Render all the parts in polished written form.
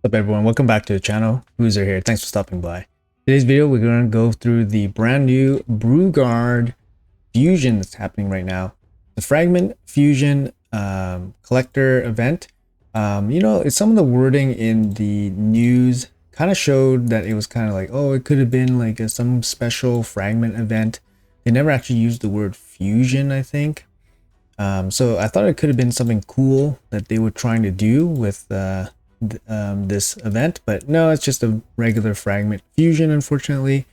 What's up everyone, welcome back to the channel. Boozer here, thanks for stopping by. Today's video we're going to go through the brand new Brewguard fusion that's happening right now. The fragment fusion collector event. It's some of the wording in the news kind of showed that it was kind of like, oh, it could have been like some special fragment event. They never actually used the word fusion, I think. So I thought it could have been something cool that they were trying to do with this event, but no, it's just a regular fragment fusion, unfortunately.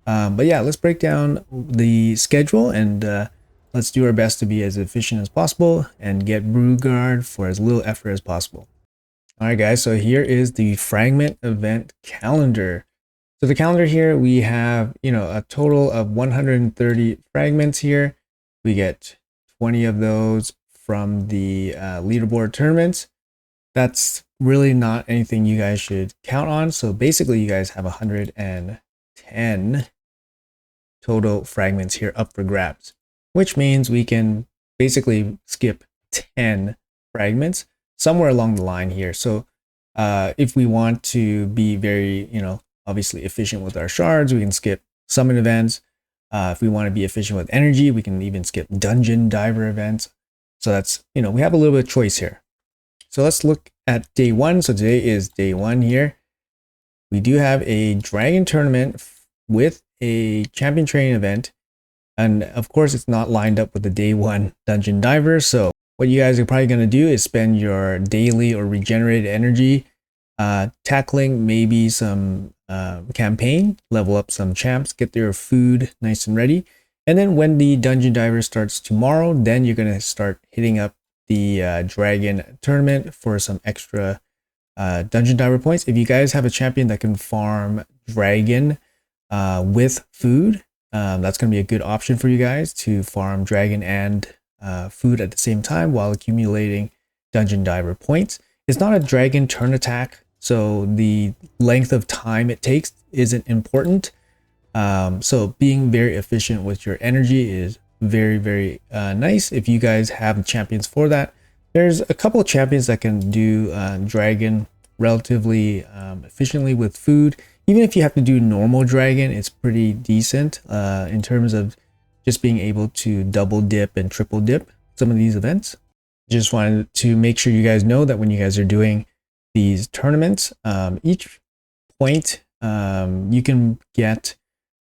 But yeah, let's break down the schedule and let's do our best to be as efficient as possible and get Brewguard for as little effort as possible. All right, guys, so here is the fragment event calendar. So the calendar here, we have, a total of 130 fragments here. We get 20 of those from the leaderboard tournaments. That's really not anything you guys should count on. So basically you guys have 110 total fragments here up for grabs, which means we can basically skip 10 fragments somewhere along the line here. So if we want to be very, obviously efficient with our shards, we can skip summon events. If we want to be efficient with energy, we can even skip dungeon diver events. So that's, we have a little bit of choice here. So let's look at day one. So today is day one here. We do have a dragon tournament with a champion training event. And of course, it's not lined up with the day one dungeon diver. So what you guys are probably going to do is spend your daily or regenerated energy tackling maybe some campaign, level up some champs, get their food nice and ready. And then when the dungeon diver starts tomorrow, then you're going to start hitting up the dragon tournament for some extra dungeon diver points. If you guys have a champion that can farm dragon with food, that's going to be a good option for you guys to farm dragon and food at the same time while accumulating dungeon diver points. It's not a dragon turn attack, so the length of time it takes isn't important. So being very efficient with your energy is very, very nice. If you guys have champions for that, there's a couple of champions that can do dragon relatively efficiently with food. Even if you have to do normal dragon, it's pretty decent in terms of just being able to double dip and triple dip some of these events. Just wanted to make sure you guys know that when you guys are doing these tournaments, each point you can get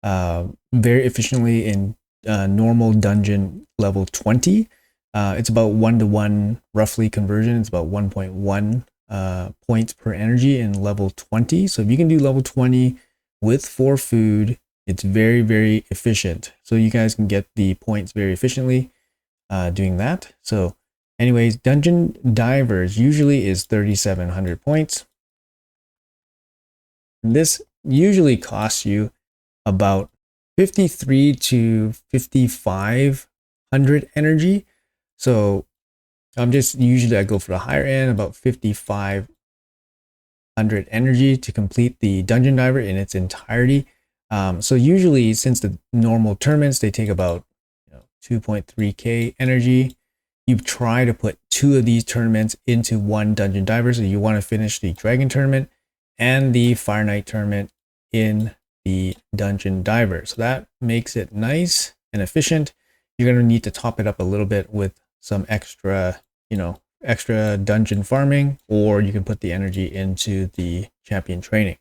very efficiently in normal dungeon level 20. It's about 1-to-1 roughly conversion. It's about 1.1 points per energy in level 20. So if you can do level 20 with 4 food, it's very, very efficient. So you guys can get the points very efficiently doing that. So anyways, dungeon divers usually is 3,700 points. And this usually costs you about 53 to 5,500 energy. So I go for the higher end, about 5,500 energy to complete the dungeon diver in its entirety. So usually, since the normal tournaments, they take about 2.3k energy. You try to put 2 of these tournaments into one dungeon diver. So you want to finish the dragon tournament and the fire knight tournament in the dungeon diver. So that makes it nice and efficient. You're going to need to top it up a little bit with some extra, extra dungeon farming, or you can put the energy into the champion training.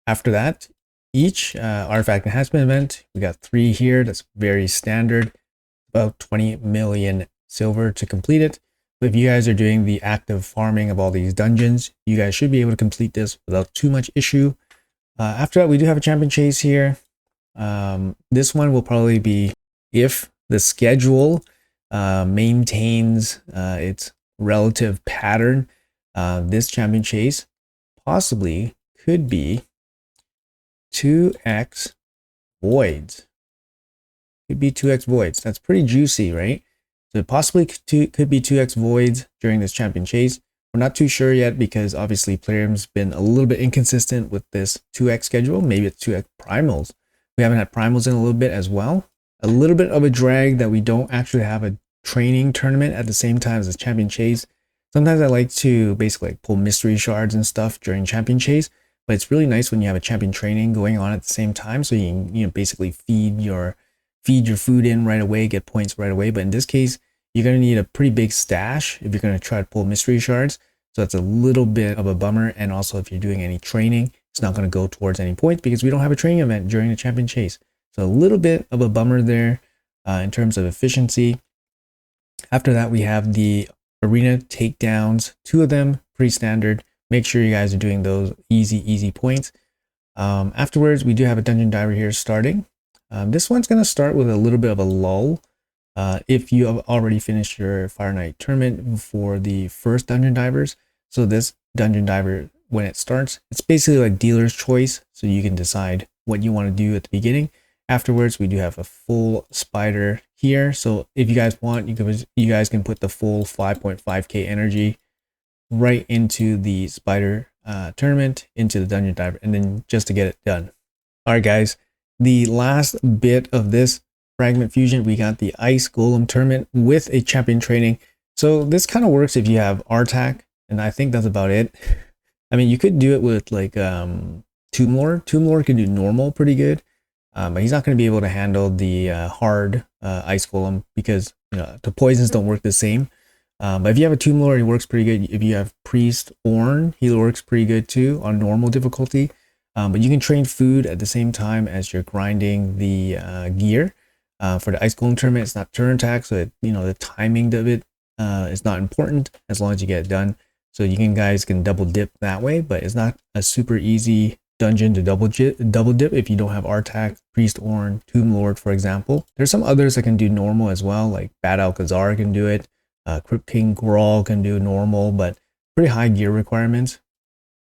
After that, each artifact enhancement event, we got 3 here. That's very standard, about 20 million silver to complete it. But if you guys are doing the active farming of all these dungeons, you guys should be able to complete this without too much issue. After that, we do have a champion chase here. This one will probably be, if the schedule maintains its relative pattern, this champion chase possibly could be 2x voids. Could be 2x voids. That's pretty juicy, right? So possibly could be 2x voids during this champion chase. We're not too sure yet because obviously Plarium's been a little bit inconsistent with this 2x schedule. Maybe it's 2x primals. We haven't had primals in a little bit as well. A little bit of a drag that we don't actually have a training tournament at the same time as the champion chase. Sometimes I like to basically like pull mystery shards and stuff during champion chase, but it's really nice when you have a champion training going on at the same time, so you can, basically feed your food in right away, get points right away. But in this case, you're going to need a pretty big stash if you're going to try to pull mystery shards. So that's a little bit of a bummer. And also if you're doing any training, it's not going to go towards any points because we don't have a training event during the champion chase. So a little bit of a bummer there in terms of efficiency. After that, we have the arena takedowns, 2 of them, pretty standard. Make sure you guys are doing those easy points. Afterwards, we do have a dungeon diver here starting. This one's going to start with a little bit of a lull. If you have already finished your Fire Knight tournament for the first dungeon divers. So this dungeon diver, when it starts, it's basically like dealer's choice. So you can decide what you want to do at the beginning. Afterwards, we do have a full spider here. So if you guys want, you guys can put the full 5.5k energy right into the spider tournament, into the dungeon diver, and then just to get it done. All right, guys, the last bit of this fragment fusion, we got the ice golem tournament with a champion training. So this kind of works if you have RTAC, and I think that's about it. I mean, you could do it with like Tomb Lord. Tomb Lord can do normal pretty good. But he's not going to be able to handle the hard ice golem because the poisons don't work the same. But if you have a Tomb Lord, he works pretty good. If you have Priest Ornn, he works pretty good too on normal difficulty. But you can train food at the same time as you're grinding the gear. For the ice golem tournament, it's not turn attack, so the timing of it is not important as long as you get it done. So you guys can double dip that way, but it's not a super easy dungeon to double dip if you don't have RTAC, Priest Ornn, Tomb Lord, for example. There's some others that can do normal as well, like Bad Alcazar can do it, Crypt King Grawl can do normal, but pretty high gear requirements.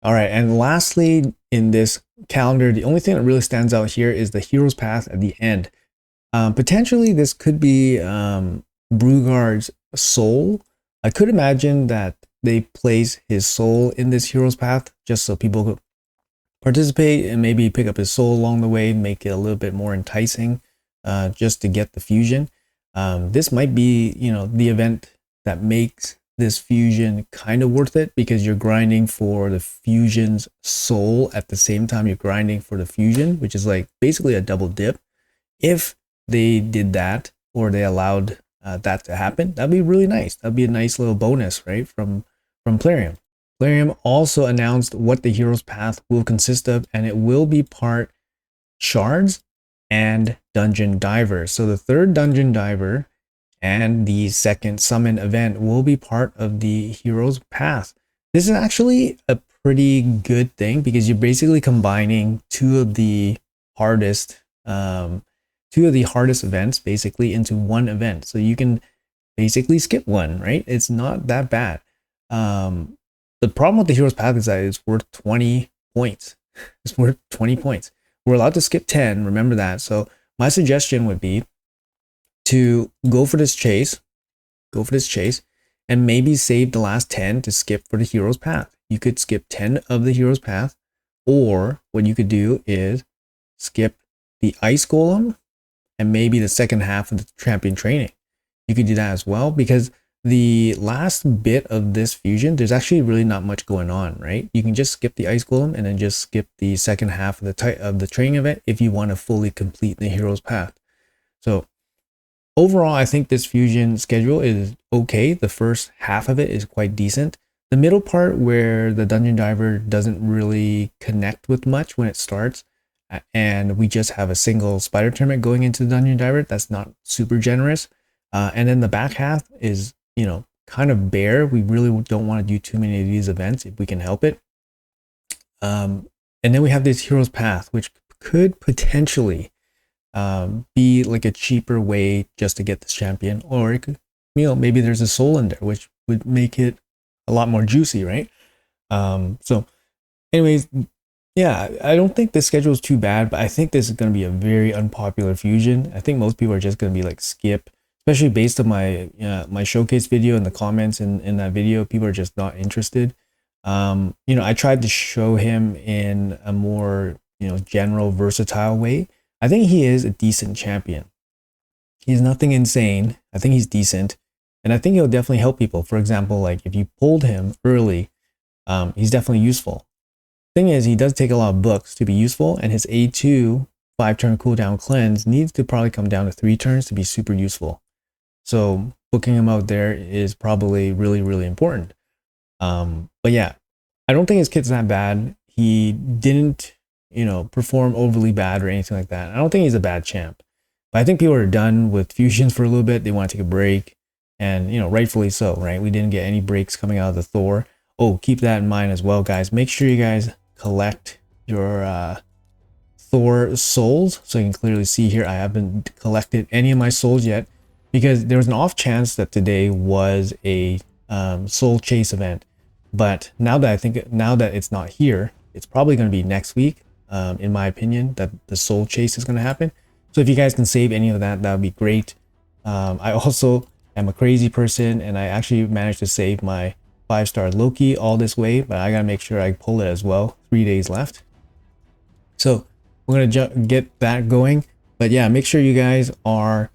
All right, and lastly, in this calendar, the only thing that really stands out here is the hero's path at the end. Potentially, this could be Brewguard's soul. I could imagine that they place his soul in this hero's path just so people could participate and maybe pick up his soul along the way, make it a little bit more enticing just to get the fusion. This might be, the event that makes this fusion kind of worth it because you're grinding for the fusion's soul at the same time you're grinding for the fusion, which is like basically a double dip. If they did that or they allowed that to happen, that'd be really nice. That'd be a nice little bonus, right, from Plarium. Plarium also announced what the hero's path will consist of, and it will be part shards and dungeon diver. So the third dungeon diver and the second summon event will be part of the hero's path. This is actually a pretty good thing because you're basically combining two of the hardest events basically into one event. So you can basically skip one, right? It's not that bad. The problem with the hero's path is that it's worth 20 points. It's worth 20 points. We're allowed to skip 10, remember that. So my suggestion would be to go for this chase, and maybe save the last 10 to skip for the hero's path. You could skip 10 of the hero's path, or what you could do is skip the ice golem and maybe the second half of the champion training. You could do that as well because the last bit of this fusion, there's actually really not much going on, right? You can just skip the ice golem and then just skip the second half of the training event if you want to fully complete the hero's path. So overall, I think this fusion schedule is okay. The first half of it is quite decent. The middle part where the dungeon diver doesn't really connect with much when it starts, and we just have a single spider tournament going into the dungeon diver, that's not super generous. And then the back half is, kind of bare. We really don't want to do too many of these events if we can help it. And then we have this hero's path, which could potentially be like a cheaper way just to get this champion, or it could, maybe there's a soul in there, which would make it a lot more juicy, right? So anyways, yeah, I don't think this schedule is too bad, but I think this is going to be a very unpopular fusion. I think most people are just going to be like skip, especially based on my my showcase video and the comments in that video. People are just not interested. I tried to show him in a more general, versatile way. I think he is a decent champion. He's nothing insane. I think he's decent. And I think it'll definitely help people. For example, like if you pulled him early, he's definitely useful. Thing is, he does take a lot of books to be useful, and his A2 5-turn cooldown cleanse needs to probably come down to 3 turns to be super useful. So booking him out there is probably really, really important. But yeah, I don't think his kit's that bad. He didn't, perform overly bad or anything like that. I don't think he's a bad champ. But I think people are done with fusions for a little bit. They want to take a break. And, rightfully so, right? We didn't get any breaks coming out of the Thor. Oh, keep that in mind as well, guys. Make sure you guys collect your Thor souls. So you can clearly see here, I haven't collected any of my souls yet, because there was an off chance that today was a soul chase event. But now that it's not here, it's probably going to be next week, in my opinion, that the soul chase is going to happen. So if you guys can save any of that, that would be great. I also am a crazy person, and I actually managed to save my 5-star Loki all this way, but I gotta make sure I pull it as well. 3 days left. So we're gonna get that going. But yeah, make sure you guys are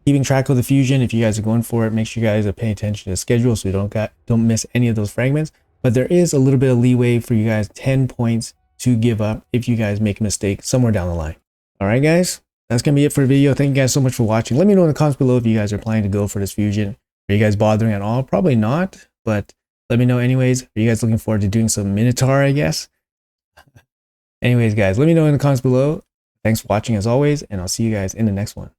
keeping track of the fusion. If you guys are going for it, make sure you guys are paying attention to the schedule so you don't miss any of those fragments. But there is a little bit of leeway for you guys, 10 points to give up if you guys make a mistake somewhere down the line. All right, guys, that's gonna be it for the video. Thank you guys so much for watching. Let me know in the comments below if you guys are planning to go for this fusion. Are you guys bothering at all? Probably not, but let me know anyways. Are you guys looking forward to doing some Minotaur, I guess? Anyways, guys, let me know in the comments below. Thanks for watching as always, and I'll see you guys in the next one.